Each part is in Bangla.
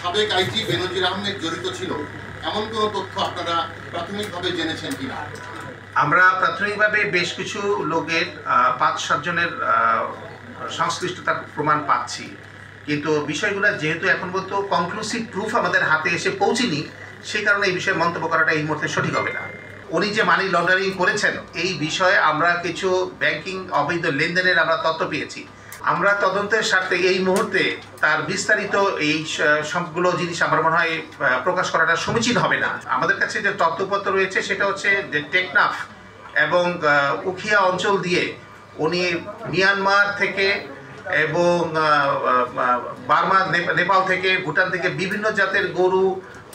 সাবেক আইজি বেনজির আহমেদ জড়িত ছিল এমন কোনো তথ্য আপনারা প্রাথমিকভাবে জেনেছেন কিনা? আমরা প্রাথমিকভাবে বেশ কিছু লোকের ৫-৭ জনের সংশ্লিষ্টতার প্রমাণ পাচ্ছি, কিন্তু বিষয়গুলো যেহেতু এখন পর্যন্ত কনক্লুসিভ প্রুফ আমাদের হাতে এসে পৌঁছেনি, সেই কারণে এই বিষয়ে মন্তব্য করাটা এই মুহূর্তে সঠিক হবে না। উনি যে মানি লন্ডারিং করেছেন এই বিষয়ে আমরা কিছু ব্যাংকিং অবৈধ লেনদেনের আমরা তথ্য পেয়েছি। আমরা তদন্তের স্বার্থে এই মুহূর্তে তার বিস্তারিত এই সবগুলো জিনিস আমার মনে হয় প্রকাশ করাটা সমীচীন হবে না। আমাদের কাছে যে তথ্যপত্র রয়েছে সেটা হচ্ছে যে টেকনাফ এবং উখিয়া অঞ্চল দিয়ে উনি মিয়ানমার থেকে এবং বার্মা, নেপাল থেকে, ভুটান থেকে বিভিন্ন জাতের গরু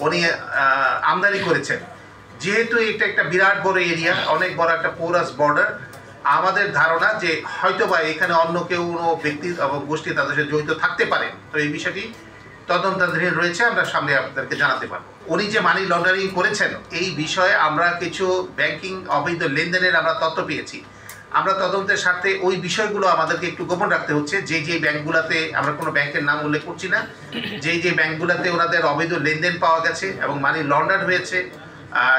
উনি আমদানি করেছেন। যেহেতু এটা একটা বিরাট বড় এরিয়া, অনেক বড় একটা পোরাস বর্ডার, আমাদের ধারণা যে হয়তোবা এখানে অন্য কেউ ব্যক্তি এবং গোষ্ঠী তাদের সাথে জড়িত থাকতে পারে। তো এই বিষয়টি তদন্তাধীন রয়েছে, আমরা সামনে আপনাদেরকে জানাতে পারবো। উনি যে মানি লন্ডারিং করেছেন এই বিষয়ে আমরা কিছু ব্যাংকিং অবৈধ লেনদেনের আমরা তথ্য পেয়েছি। আমরা তদন্তের স্বার্থে ওই বিষয়গুলো আমাদেরকে একটু গোপন রাখতে হচ্ছে। যে ব্যাংকগুলোতে, আমরা কোনো ব্যাংকের নাম উল্লেখ করছি না, যে ব্যাংকগুলোতে ওনাদের অবৈধ লেনদেন পাওয়া গেছে এবং মানি লন্ডার হয়েছে,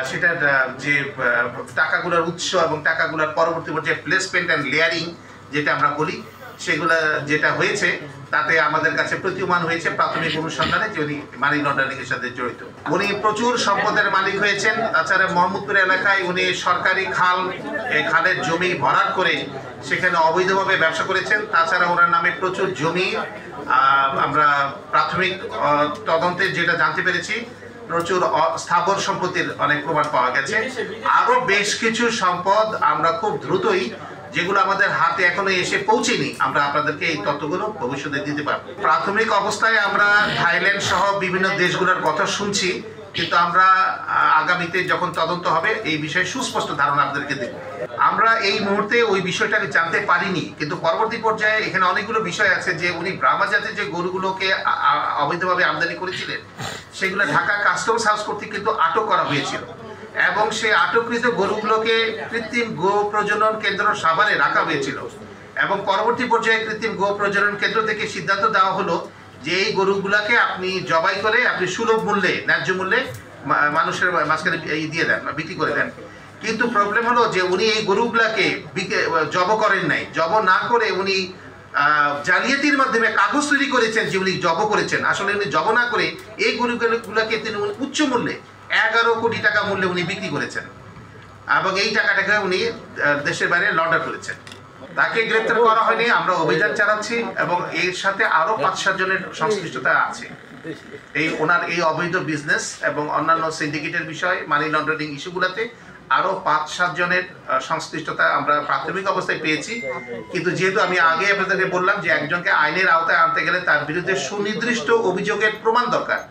সেটার যে টাকাগুলোর উৎস এবং টাকাগুলোর পরবর্তী পর্যায়ে প্লেসমেন্ট অ্যান্ড লেয়ারিং যেটা আমরা বলি, সেগুলো যেটা হয়েছে তাতে আমাদের কাছে প্রতীয়মান হয়েছে প্রাথমিক অনুসন্ধানে যে উনি মানি লন্ডারিংয়ের সাথে জড়িত। উনি প্রচুর সম্পদের মালিক হয়েছেন। তাছাড়া মোহাম্মদপুর এলাকায় উনি সরকারি খালের জমি ভরাট করে সেখানে অবৈধভাবে ব্যবসা করেছেন। তাছাড়া ওনার নামে প্রচুর জমি, আমরা প্রাথমিক তদন্তে যেটা জানতে পেরেছি, প্রচুর স্থাবর সম্পত্তির অনেক প্রমাণ পাওয়া গেছে। আরো বেশ কিছু সম্পদ আমরা খুব দ্রুতই, যেগুলো আমাদের হাতে এখনো এসে পৌঁছেনি, আমরা আপনাদেরকে এই তথ্যগুলো ভবিষ্যতে দিতে পারবো। প্রাথমিক অবস্থায় আমরা থাইল্যান্ড সহ বিভিন্ন দেশগুলোর কথা শুনছি, কিন্তু আমরা আগামীতে যখন তদন্ত হবে এই বিষয়ে সুস্পষ্ট ধারণা আপনাদেরকে দেব। আমরা এই মুহূর্তে ওই বিষয়টাকে জানতে পারিনি, কিন্তু পরবর্তী পর্যায়ে এখানে অনেকগুলো বিষয় আছে যে উনি ব্রাহ্মা জাতের যে গরুগুলোকে অবৈধভাবে আমদানি করেছিলেন সেগুলো ঢাকা কাস্টমস হাউস কর্তৃক কিন্তু আটক করা হয়েছিল এবং সেই আটককৃত গরুগুলোকে কৃত্রিম গো প্রজনন কেন্দ্র সাভারে রাখা হয়েছিল এবং পরবর্তী পর্যায়ে কৃত্রিম গো প্রজনন কেন্দ্র থেকে সিদ্ধান্ত দেওয়া হলো যে এই গরুগুলাকে আপনি জবাই করে আপনি সুলভ মূল্যে, ন্যায্য মূল্যে মানুষের মাঝখানে দিয়ে দেন, বিক্রি করে দেন। কিন্তু প্রবলেম হলো যে উনি এই গরুগুলাকে জব করেন নাই। জব না করে উনি জালিয়াতির মাধ্যমে কাগজ তৈরি করেছেন যে উনি জব করেছেন। আসলে উনি জব না করে এই গরুগুলাকে তিনি উচ্চ মূল্যে 11 কোটি টাকা মূল্যে উনি বিক্রি করেছেন এবং এই টাকাটাকে উনি দেশের বাইরে লন্ডার করেছেন। তাকে গ্রেপ্তার করা হয়নি, আমরা অভিযান চালাচ্ছি এবং এর সাথে আরো 5-7 জনের সংশ্লিষ্টতা আছে। ওনার এই অবৈধ বিজনেস এবং অন্যান্য সিন্ডিকেটের বিষয়, মানি লন্ডারিং ইস্যুগুলোতে আরো 5-7 জনের সংশ্লিষ্টতা আমরা প্রাথমিক অবস্থায় পেয়েছি। কিন্তু যেহেতু আমি আগে আপনাদেরকে বললাম যে একজনকে আইনের আওতায় আনতে গেলে তার বিরুদ্ধে সুনির্দিষ্ট অভিযোগের প্রমাণ দরকার।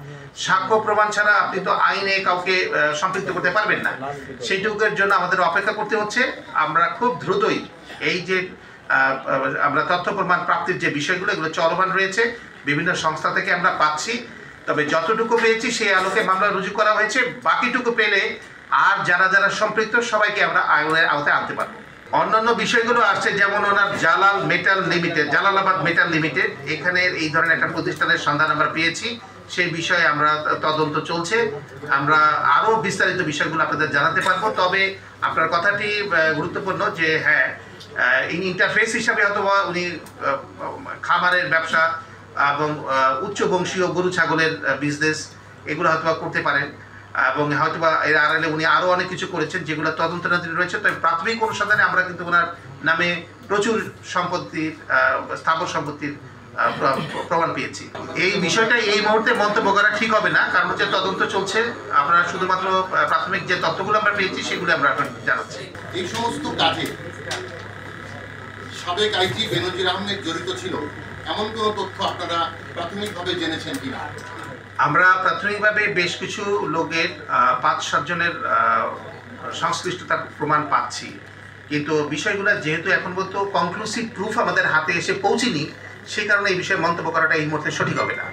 সাক্ষ্য প্রমাণ ছাড়া আপনি তো আইনে কাউকে সম্পৃক্ত করতে পারবেন না। সেইটুকুর জন্য আমাদের অপেক্ষা করতে হচ্ছে। আমরা খুব দ্রুতই এই যে আমরা তথ্য প্রমাণ প্রাপ্তির যে বিষয়গুলো, এগুলো চলমান রয়েছে, বিভিন্ন সংস্থা থেকে আমরা পাচ্ছি। তবে যতটুকু পেয়েছি সেই আলোকে মামলা রুজু করা হয়েছে। বাকিটুকু পেলে আর যারা সম্পৃক্ত সবাইকে আমরা আইনের আওতায় আনতে পারবো। অন্যান্য বিষয়গুলো আসছে, যেমন ওনার জালালাবাদ মেটাল লিমিটেড, এখানে এই ধরনের একটা প্রতিষ্ঠানের সন্ধান আমরা পেয়েছি। সেই বিষয়ে আমরা তদন্ত চলছে। আমরা আরো বিস্তারিত বিষয়গুলো আপনাদের জানাতে পারবো। তবে আপনার কথাটি গুরুত্বপূর্ণ যে হ্যাঁ, ইন্টারফেস হিসাবে অথবা উনি খামারের ব্যবসা এবং উচ্চ বংশীয় গরু ছাগলের বিজনেস এগুলো হয়তো করতে পারেন এবং হয়তোবা এর আড়ালে উনি আরো অনেক কিছু করেছেন যেগুলো তদন্তাধীন রয়েছে। তবে প্রাথমিক অনুসন্ধানে আমরা কিন্তু ওনার নামে প্রচুর সম্পত্তির, স্থাবর সম্পত্তির প্রমাণ পেয়েছি। এই বিষয়টা এই মুহূর্তে মন্তব্য করা ঠিক হবে না, কারণ হচ্ছে তদন্ত চলছে। আমরা শুধুমাত্র প্রাথমিক যে তথ্যগুলো আমরা পেয়েছি সেগুলো আমরা জানাচ্ছি। এই সমস্ত কাজে সাবেক আইজি বেনজির আহমেদ জড়িত ছিল এমন কোনো তথ্য আপনারা প্রাথমিকভাবে জেনেছেন কিনা? আমরা প্রাথমিকভাবে বেশ কিছু লোকের 5-7 জনের সংশ্লিষ্টতার প্রমাণ পাচ্ছি, কিন্তু বিষয়গুলো যেহেতু এখন পর্যন্ত কনক্লুসিভ প্রুফ আমাদের হাতে এসে পৌঁছেনি, সেই কারণে এই বিষয়ে মন্তব্য করাটা এই মুহূর্তে সঠিক হবে না।